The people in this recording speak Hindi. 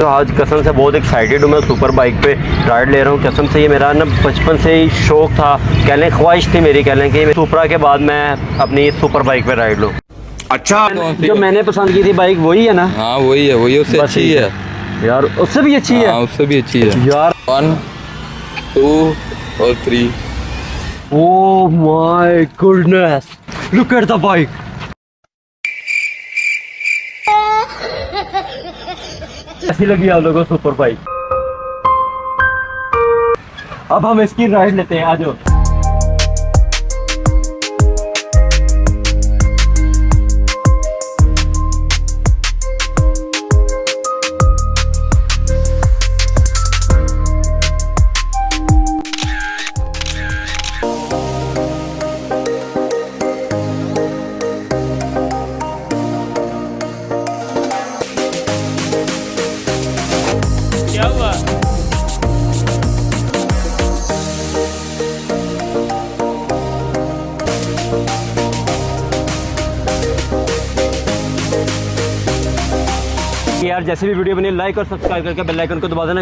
तो आज कसम से बहुत एक्साइटेड हूँ, मैं सुपर बाइक पे राइड ले रहा हूँ। कसम से ये मेरा ना बचपन से ही शौक था, कह लें ख्वाहिश थी मेरी, कह लें कि सुपरा के बाद मैं अपनी सुपर बाइक पे राइड लूँ। अच्छा, जो मैंने पसंद की थी बाइक वही है ना? हाँ वही है, वही उससे बस अच्छी ठीक है यार, उससे भी अच्छी है। हाँ उससे भी अच्छी है यार 1 2 और 3। Oh my goodness, look at the bike. कैसी लगी आप लोगों को सुपर बाइक? अब हम इसकी राइड लेते हैं, आ जाओ। क्या हुआ? यार जैसे भी वीडियो बनी लाइक और सब्सक्राइब करके बेल आइकन को दबा देना।